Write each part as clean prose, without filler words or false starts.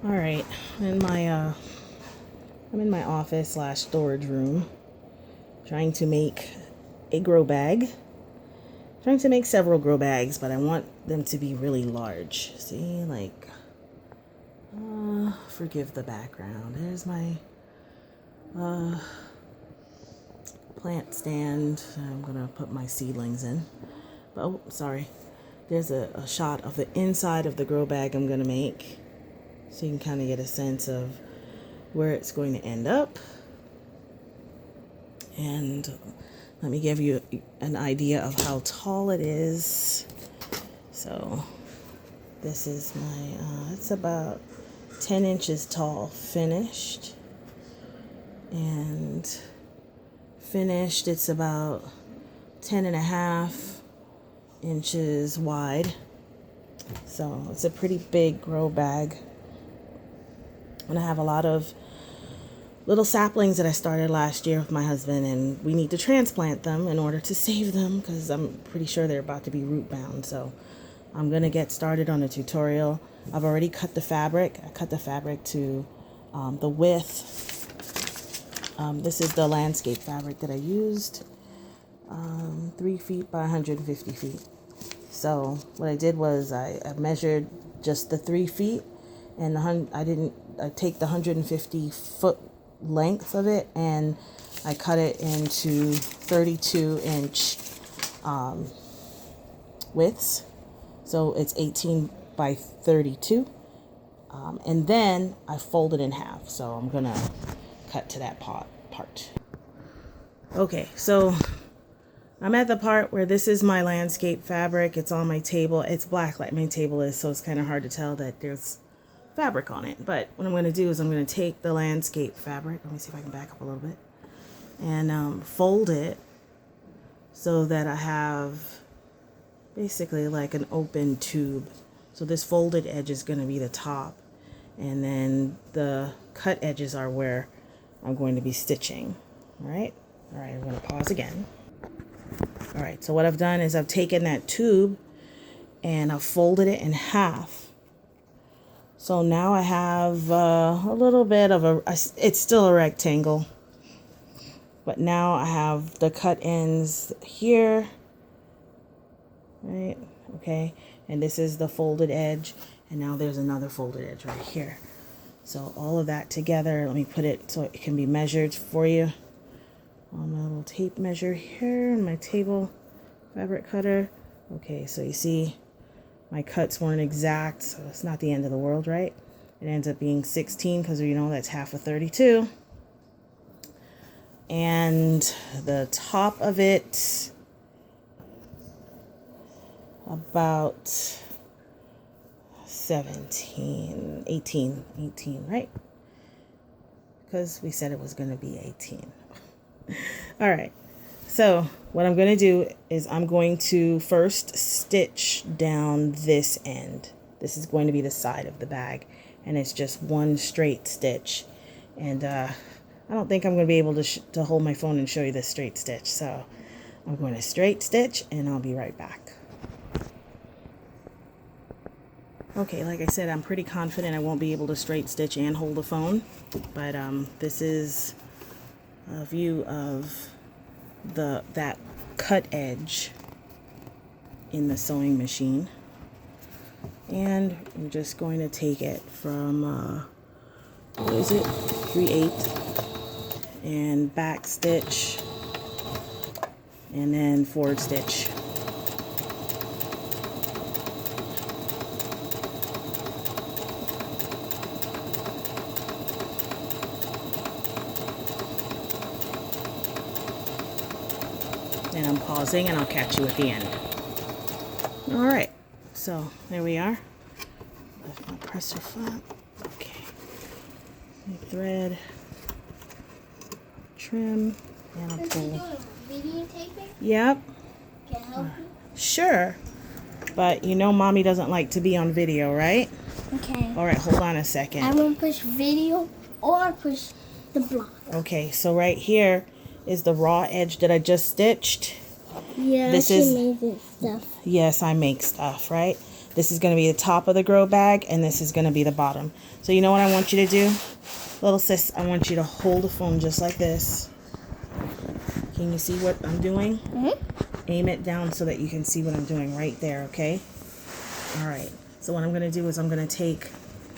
All right, I'm in my office / storage room, trying to make a grow bag. Trying to make several grow bags, but I want them to be really large. See, like, forgive the background. There's my plant stand. I'm gonna put my seedlings in. But, oh, sorry. There's a shot of the inside of the grow bag I'm gonna make, so you can kind of get a sense of where it's going to end up. And let me give you an idea of how tall it is. So this is my, it's about 10 inches tall, finished. And finished, it's about 10.5 inches wide. So it's a pretty big grow bag. And I have a lot of little saplings that I started last year with my husband, and we need to transplant them in order to save them because I'm pretty sure they're about to be root bound. So I'm going to get started on a tutorial. I've already cut the fabric. I cut the fabric to the width. This is the landscape fabric that I used, 3 feet by 150 feet. So what I did was I measured just the 3 feet, and I take the 150 foot length of it, and I cut it into 32-inch widths. So it's 18 by 32. And then I fold it in half. So I'm gonna cut to that part. Okay, so I'm at the part where this is my landscape fabric. It's on my table. It's black like my table is, so it's kind of hard to tell that there's fabric on it. But what I'm going to do is I'm going to take the landscape fabric. Let me see if I can back up a little bit. And fold it so that I have basically like an open tube. So this folded edge is going to be the top. And then the cut edges are where I'm going to be stitching. All right, I'm going to pause again. All right, so what I've done is I've taken that tube and I've folded it in half. So now I have a little bit of it's still a rectangle, but now I have the cut ends here, right? Okay, and this is the folded edge, and now there's another folded edge right here. So all of that together, let me put it so it can be measured for you. On my little tape measure here and my table fabric cutter. Okay, so you see my cuts weren't exact, so it's not the end of the world, right? It ends up being 16 because you know that's half of 32. And the top of it, about 18, right? Because we said it was going to be 18. All right, so what I'm going to do is I'm going to first stitch down this end. This is going to be the side of the bag, and it's just one straight stitch. And I don't think I'm going to be able to hold my phone and show you this straight stitch, so I'm going to straight stitch and I'll be right back. Okay, like I said, I'm pretty confident I won't be able to straight stitch and hold the phone, but this is a view of that cut edge in the sewing machine. And I'm just going to take it from what is it, 3/8, and back stitch and then forward stitch. And I'm pausing, and I'll catch you at the end. All right, so there we are. Lift my presser flat. Okay. Thread, trim, and I'll pull. Video taping? Yep. Can I help you? Sure. But you know mommy doesn't like to be on video, right? Okay. All right, hold on a second. I want to push video or push the block. Okay, so right here is the raw edge that I just stitched. Yeah, This she is- made this stuff. Yes, I make stuff, right? This is going to be the top of the grow bag, and this is going to be the bottom. So you know what I want you to do? Little sis, I want you to hold the phone just like this. Can you see what I'm doing? Mm-hmm. Aim it down so that you can see what I'm doing right there, okay? All right. So what I'm going to do is I'm going to take...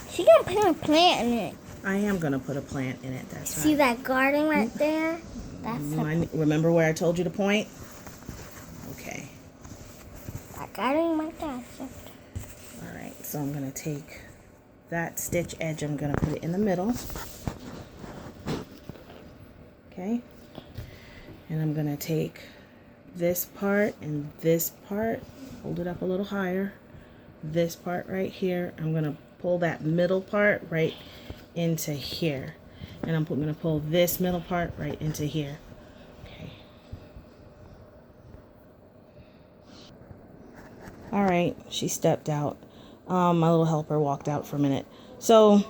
She's going to put a plant in it. I am going to put a plant in it, that's right. See that garden right there? That's Remember where I told you to point? Okay. that garden right there. All right, so I'm going to take that stitch edge, I'm going to put it in the middle. Okay. And I'm going to take this part and this part, hold it up a little higher. This part right here, I'm going to pull that middle part right into here. And I'm going to pull this middle part right into here. Okay. All right, she stepped out. My little helper walked out for a minute. So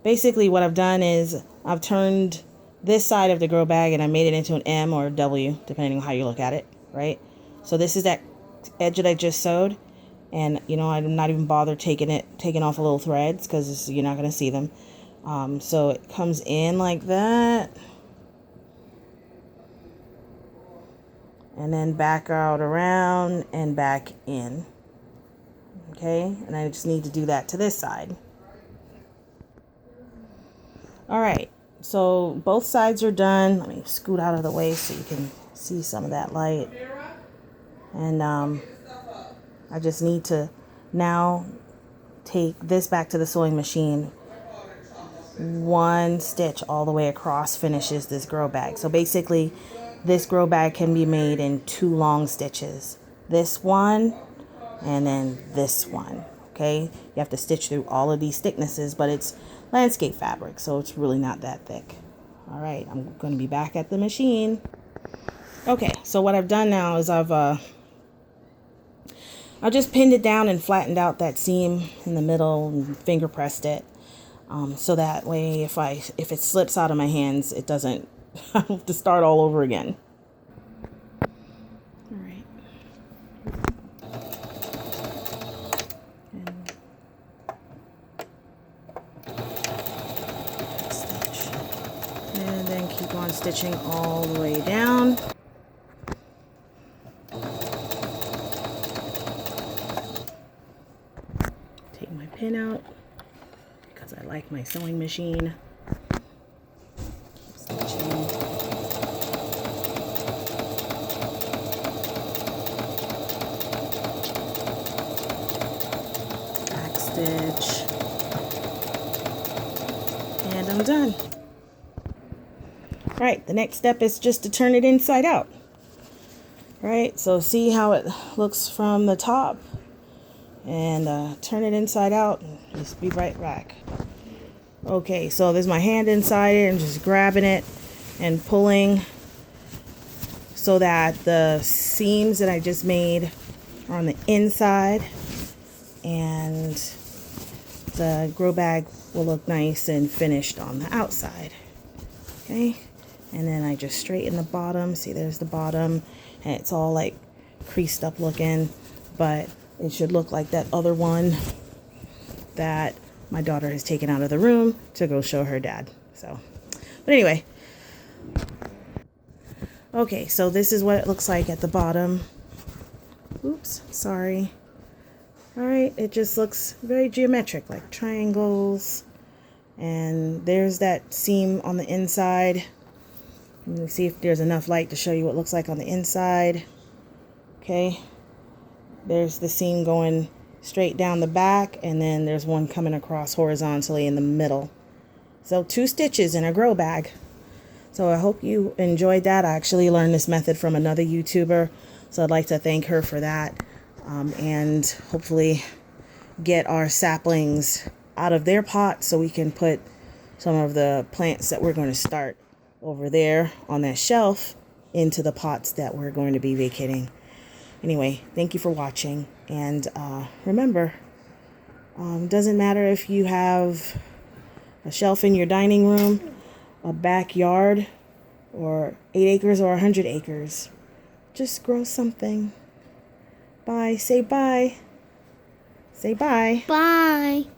basically what I've done is I've turned this side of the grow bag and I made it into an M or a W, depending on how you look at it, right? So this is that edge that I just sewed. And, you know, I'm not even bothered taking off the little threads because you're not going to see them. So it comes in like that. And then back out around and back in. Okay, and I just need to do that to this side. All right, so both sides are done. Let me scoot out of the way so you can see some of that light. And I just need to now take this back to the sewing machine. One stitch all the way across finishes this grow bag. So basically, this grow bag can be made in 2 long stitches. This one and then this one. Okay, you have to stitch through all of these thicknesses, but it's landscape fabric, so it's really not that thick. All right, I'm going to be back at the machine. Okay, so what I've done now is I've just pinned it down and flattened out that seam in the middle and finger pressed it, so that way if it slips out of my hands, it doesn't I have to start all over again. All right. Stitch. And then keep on stitching all the way down. Take my pin out because I like my sewing machine. Stitch, and I'm done. All right, the next step is just to turn it inside out. All right, so see how it looks from the top, and turn it inside out, and just be right back. Okay, so there's my hand inside it, and just grabbing it and pulling so that the seams that I just made are on the inside, and the grow bag will look nice and finished on the outside. Okay, and then I just straighten the bottom. See, there's the bottom, and it's all like creased up looking, but it should look like that other one that my daughter has taken out of the room to go show her dad. So, but anyway, okay, so this is what it looks like at the bottom. Oops, sorry. All right, it just looks very geometric, like triangles. And there's that seam on the inside. Let me see if there's enough light to show you what it looks like on the inside. Okay, there's the seam going straight down the back, and then there's one coming across horizontally in the middle. So 2 stitches in a grow bag. So I hope you enjoyed that. I actually learned this method from another YouTuber, so I'd like to thank her for that. And hopefully get our saplings out of their pot so we can put some of the plants that we're going to start over there on that shelf into the pots that we're going to be vacating. Anyway, thank you for watching, and remember, doesn't matter if you have a shelf in your dining room, a backyard, or 8 acres or 100 acres. Just grow something. Bye. Say bye. Say bye. Bye.